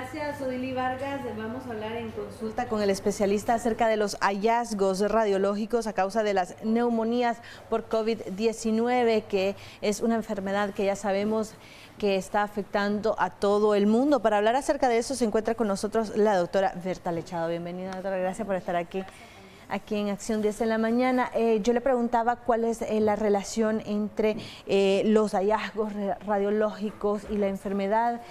gracias, Odili Vargas. Vamos a hablar en consulta con el especialista acerca de los hallazgos radiológicos a causa de las neumonías por COVID-19, que es una enfermedad que ya sabemos que está afectando a todo el mundo. Para hablar acerca de eso se encuentra con nosotros la doctora Berta Lechado. Bienvenida, doctora, gracias por estar aquí en Acción 10 en la mañana. Yo le preguntaba cuál es la relación entre los hallazgos radiológicos y la enfermedad,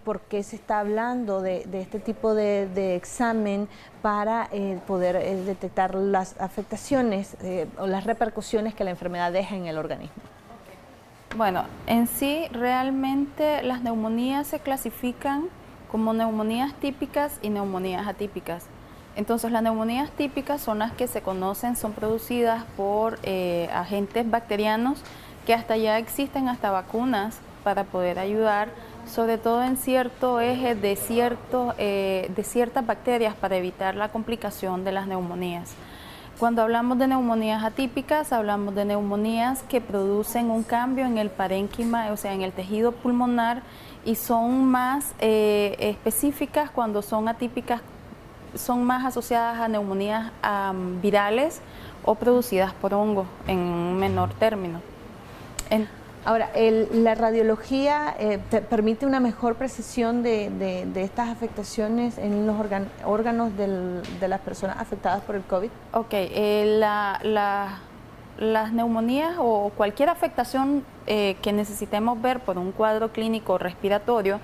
por qué se está hablando de este tipo de examen para poder detectar las afectaciones o las repercusiones que la enfermedad deja en el organismo. Bueno, en sí realmente las neumonías se clasifican como neumonías típicas y neumonías atípicas. Entonces las neumonías típicas son las que se conocen, son producidas por agentes bacterianos que hasta ya existen hasta vacunas para poder ayudar, sobre todo en cierto eje de ciertas bacterias para evitar la complicación de las neumonías. Cuando hablamos de neumonías atípicas, hablamos de neumonías que producen un cambio en el parénquima, o sea, en el tejido pulmonar, y son más específicas cuando son atípicas. Son más asociadas a neumonías virales o producidas por hongos en un menor término. Ahora, la radiología permite una mejor precisión de estas afectaciones en los órganos de las personas afectadas por el COVID. Ok, las neumonías o cualquier afectación que necesitemos ver por un cuadro clínico respiratorio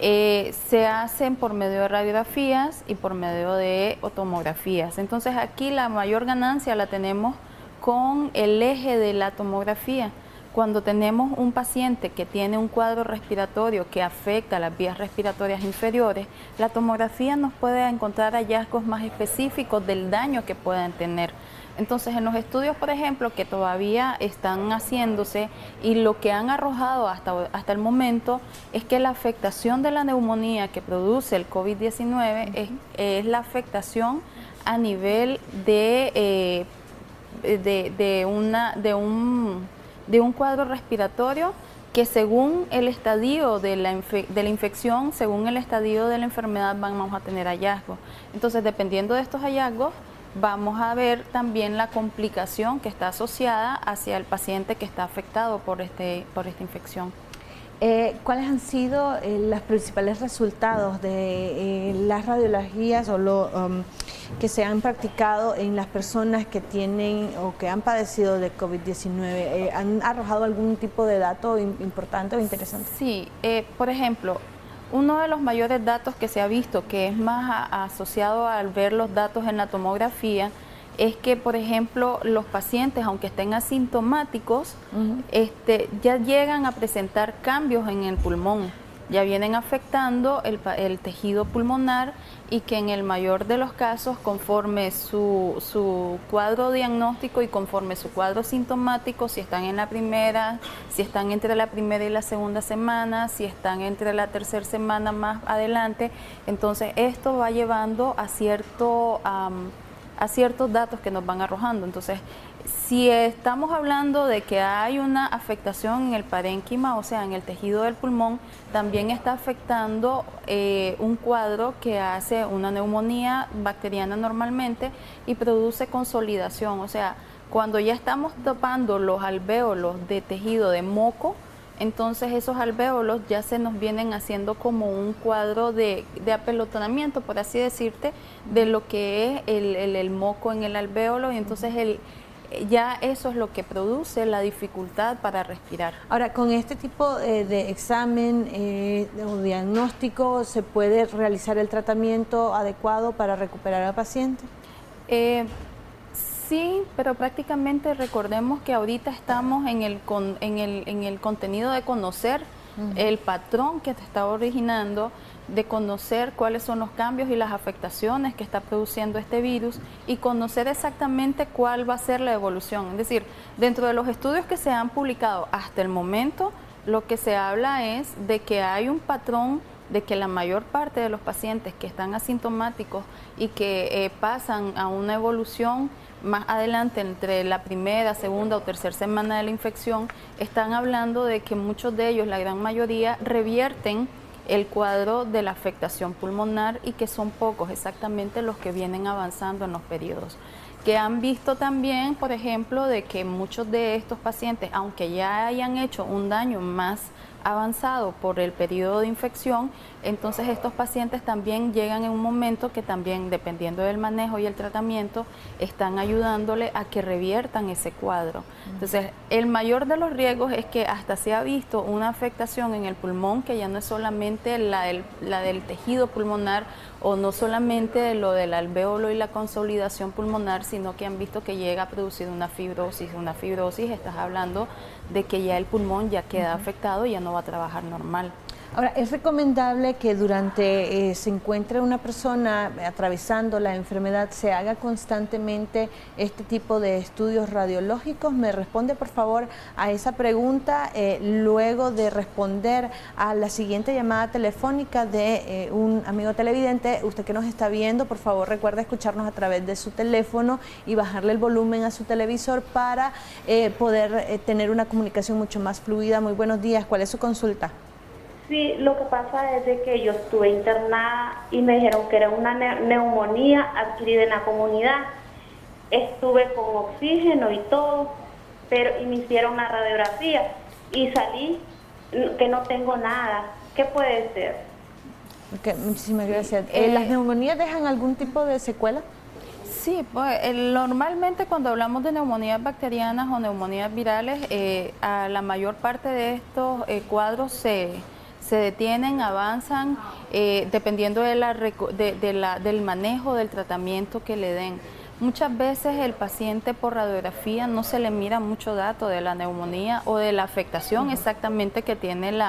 se hacen por medio de radiografías y por medio de tomografías. Entonces aquí la mayor ganancia la tenemos con el eje de la tomografía. Cuando tenemos un paciente que tiene un cuadro respiratorio que afecta las vías respiratorias inferiores, la tomografía nos puede encontrar hallazgos más específicos del daño que puedan tener. Entonces, en los estudios, por ejemplo, que todavía están haciéndose y lo que han arrojado hasta el momento es que la afectación de la neumonía que produce el COVID-19 es la afectación a nivel de un cuadro respiratorio que según el estadio de la infección, según el estadio de la enfermedad, vamos a tener hallazgos. Entonces, dependiendo de estos hallazgos, vamos a ver también la complicación que está asociada hacia el paciente que está afectado por esta infección. ¿Cuáles han sido los principales resultados de las radiologías o que se han practicado en las personas que tienen o que han padecido de COVID-19? ¿Han arrojado algún tipo de dato importante o interesante? Sí, por ejemplo, uno de los mayores datos que se ha visto, que es más asociado al ver los datos en la tomografía, es que, por ejemplo, los pacientes, aunque estén asintomáticos, ya llegan a presentar cambios en el pulmón, ya vienen afectando el tejido pulmonar y que en el mayor de los casos, conforme su cuadro diagnóstico y conforme su cuadro sintomático, si están si están entre la primera y la segunda semana, si están entre la tercera semana más adelante, entonces esto va llevando a ciertos datos que nos van arrojando. Entonces, si estamos hablando de que hay una afectación en el parénquima, o sea, en el tejido del pulmón, también está afectando un cuadro que hace una neumonía bacteriana normalmente y produce consolidación. O sea, cuando ya estamos tapando los alvéolos de tejido de moco, entonces esos alvéolos ya se nos vienen haciendo como un cuadro de apelotonamiento, por así decirte, de lo que es el moco en el alvéolo, y entonces ya eso es lo que produce la dificultad para respirar. Ahora, con este tipo de examen o diagnóstico, ¿se puede realizar el tratamiento adecuado para recuperar al paciente? Sí, pero prácticamente recordemos que ahorita estamos en el contenido de conocer el patrón que se está originando, de conocer cuáles son los cambios y las afectaciones que está produciendo este virus y conocer exactamente cuál va a ser la evolución. Es decir, dentro de los estudios que se han publicado hasta el momento, lo que se habla es de que hay un patrón de que la mayor parte de los pacientes que están asintomáticos y que pasan a una evolución más adelante, entre la primera, segunda o tercera semana de la infección, están hablando de que muchos de ellos, la gran mayoría, revierten el cuadro de la afectación pulmonar y que son pocos exactamente los que vienen avanzando en los periodos. Que han visto también, por ejemplo, de que muchos de estos pacientes, aunque ya hayan hecho un daño más avanzado por el periodo de infección, entonces estos pacientes también llegan en un momento que también, dependiendo del manejo y el tratamiento, están ayudándole a que reviertan ese cuadro. Entonces, el mayor de los riesgos es que hasta se ha visto una afectación en el pulmón que ya no es solamente la del tejido pulmonar o no solamente lo del alvéolo y la consolidación pulmonar, sino que han visto que llega a producir una fibrosis. Una fibrosis, estás hablando de que ya el pulmón ya queda afectado y ya no va a trabajar normal. Ahora, ¿es recomendable que durante se encuentre una persona atravesando la enfermedad se haga constantemente este tipo de estudios radiológicos? Me responde por favor a esa pregunta luego de responder a la siguiente llamada telefónica de un amigo televidente. Usted que nos está viendo, por favor recuerde escucharnos a través de su teléfono y bajarle el volumen a su televisor para poder tener una comunicación mucho más fluida. Muy buenos días, ¿cuál es su consulta? Sí, lo que pasa es de que yo estuve internada y me dijeron que era una neumonía adquirida en la comunidad. Estuve con oxígeno y todo, y me hicieron una radiografía y salí que no tengo nada. ¿Qué puede ser? Okay, muchísimas gracias. ¿Las neumonías dejan algún tipo de secuela? Sí, pues, normalmente cuando hablamos de neumonías bacterianas o neumonías virales, a la mayor parte de estos cuadros se detienen, avanzan, dependiendo del manejo, del tratamiento que le den. Muchas veces el paciente por radiografía no se le mira mucho dato de la neumonía o de la afectación exactamente que tiene el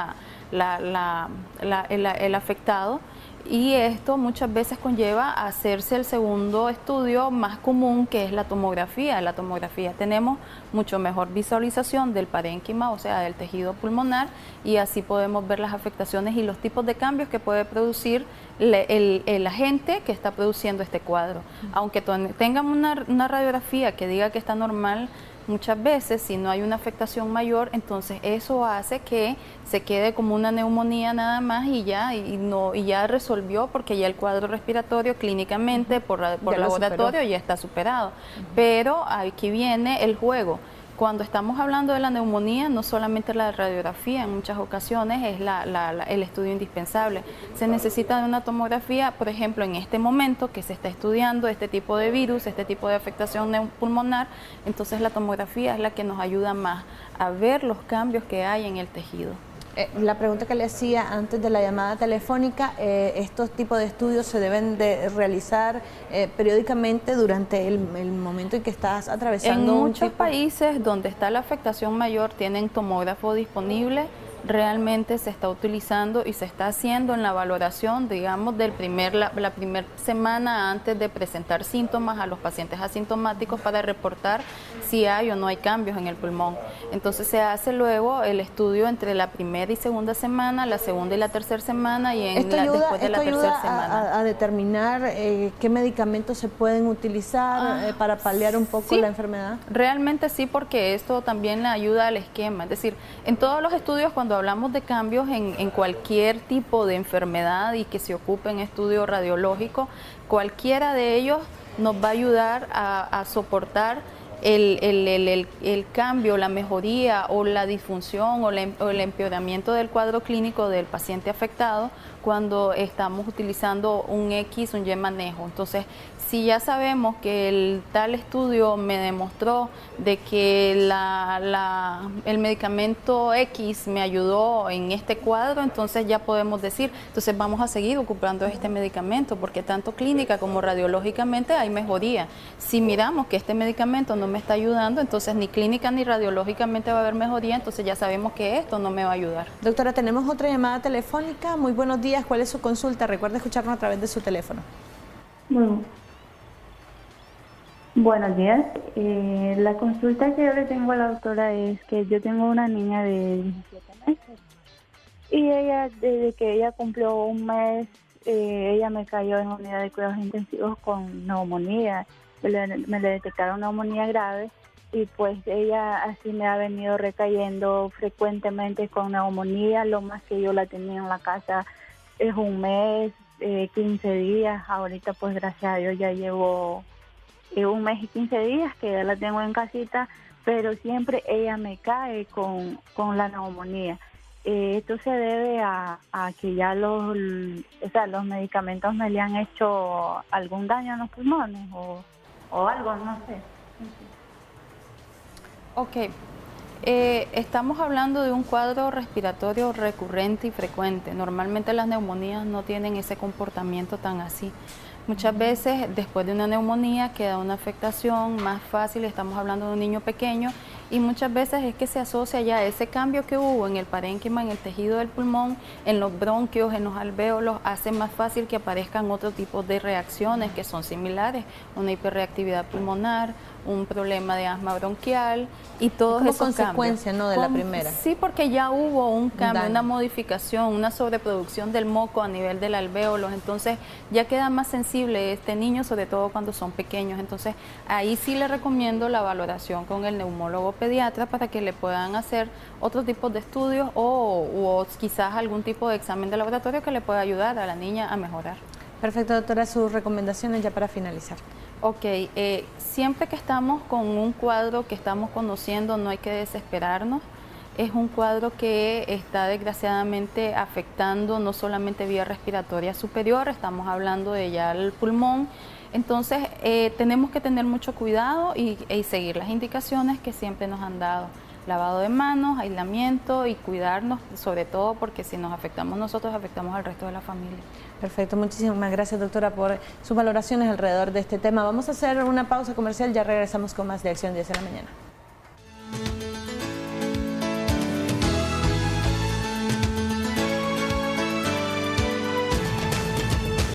afectado. Y esto muchas veces conlleva a hacerse el segundo estudio más común, que es la tomografía. En la tomografía tenemos mucho mejor visualización del parénquima, o sea, del tejido pulmonar, y así podemos ver las afectaciones y los tipos de cambios que puede producir el agente que está produciendo este cuadro. Aunque tengan una radiografía que diga que está normal, muchas veces, si no hay una afectación mayor, entonces eso hace que se quede como una neumonía nada más y ya resolvió, porque ya el cuadro respiratorio clínicamente por laboratorio ya está superado. Pero aquí viene el juego. Cuando estamos hablando de la neumonía, no solamente la radiografía, en muchas ocasiones es el estudio indispensable. Se necesita de una tomografía, por ejemplo, en este momento que se está estudiando este tipo de virus, este tipo de afectación pulmonar, entonces la tomografía es la que nos ayuda más a ver los cambios que hay en el tejido. La pregunta que le hacía antes de la llamada telefónica, ¿estos tipos de estudios se deben de realizar periódicamente durante el momento en que estás atravesando En muchos países donde está la afectación mayor tienen tomógrafo disponible. Realmente se está utilizando y se está haciendo en la valoración, digamos, la primera semana antes de presentar síntomas a los pacientes asintomáticos para reportar si hay o no hay cambios en el pulmón. Entonces se hace luego el estudio entre la primera y segunda semana, la segunda y la tercera semana y después de la tercera semana. A determinar qué medicamentos se pueden utilizar para paliar un poco la enfermedad. Realmente sí, porque esto también le ayuda al esquema. Es decir, en todos los estudios, cuando hablamos de cambios en cualquier tipo de enfermedad y que se ocupe en estudio radiológico, cualquiera de ellos nos va a ayudar a soportar el cambio, la mejoría o la disfunción o el empeoramiento del cuadro clínico del paciente afectado cuando estamos utilizando un X, un Y manejo. Entonces, si ya sabemos que el tal estudio me demostró de que el medicamento X me ayudó en este cuadro, entonces ya podemos decir, entonces vamos a seguir ocupando este medicamento, porque tanto clínica como radiológicamente hay mejoría. Si miramos que este medicamento no me está ayudando, entonces ni clínica ni radiológicamente va a haber mejoría, entonces ya sabemos que esto no me va a ayudar. Doctora, tenemos otra llamada telefónica. Muy buenos días, ¿cuál es su consulta? Recuerde escucharnos a través de su teléfono. Buenos días. La consulta que yo le tengo a la doctora es que yo tengo una niña de 17 meses y ella, desde que ella cumplió un mes, ella me cayó en unidad de cuidados intensivos con neumonía. Me le detectaron neumonía grave y pues ella así me ha venido recayendo frecuentemente con neumonía. Lo más que yo la tenía en la casa es un mes, 15 días. Ahorita pues gracias a Dios ya llevo un mes y 15 días que ya la tengo en casita, pero siempre ella me cae con la neumonía. Esto se debe a que ya los medicamentos me le han hecho algún daño en los pulmones o algo, no sé. Ok, estamos hablando de un cuadro respiratorio recurrente y frecuente. Normalmente las neumonías no tienen ese comportamiento tan así. Muchas veces después de una neumonía queda una afectación más fácil, estamos hablando de un niño pequeño, y muchas veces es que se asocia ya ese cambio que hubo en el parénquima, en el tejido del pulmón, en los bronquios, en los alvéolos, hace más fácil que aparezcan otro tipo de reacciones que son similares, una hiperreactividad pulmonar, un problema de asma bronquial y todos esos cambios. Como consecuencia, ¿no?, de la primera. Sí, porque ya hubo un cambio, una modificación, una sobreproducción del moco a nivel del alvéolo, entonces ya queda más sensible este niño, sobre todo cuando son pequeños. Entonces ahí sí le recomiendo la valoración con el neumólogo pediatra para que le puedan hacer otro tipo de estudios o quizás algún tipo de examen de laboratorio que le pueda ayudar a la niña a mejorar. Perfecto, doctora, sus recomendaciones ya para finalizar. Ok, siempre que estamos con un cuadro que estamos conociendo no hay que desesperarnos. Es un cuadro que está desgraciadamente afectando no solamente vía respiratoria superior, estamos hablando de ya el pulmón. Entonces tenemos que tener mucho cuidado y seguir las indicaciones que siempre nos han dado. Lavado de manos, aislamiento y cuidarnos, sobre todo porque si nos afectamos nosotros, afectamos al resto de la familia. Perfecto, muchísimas gracias, doctora, por sus valoraciones alrededor de este tema. Vamos a hacer una pausa comercial, ya regresamos con más de Acción 10 de la mañana.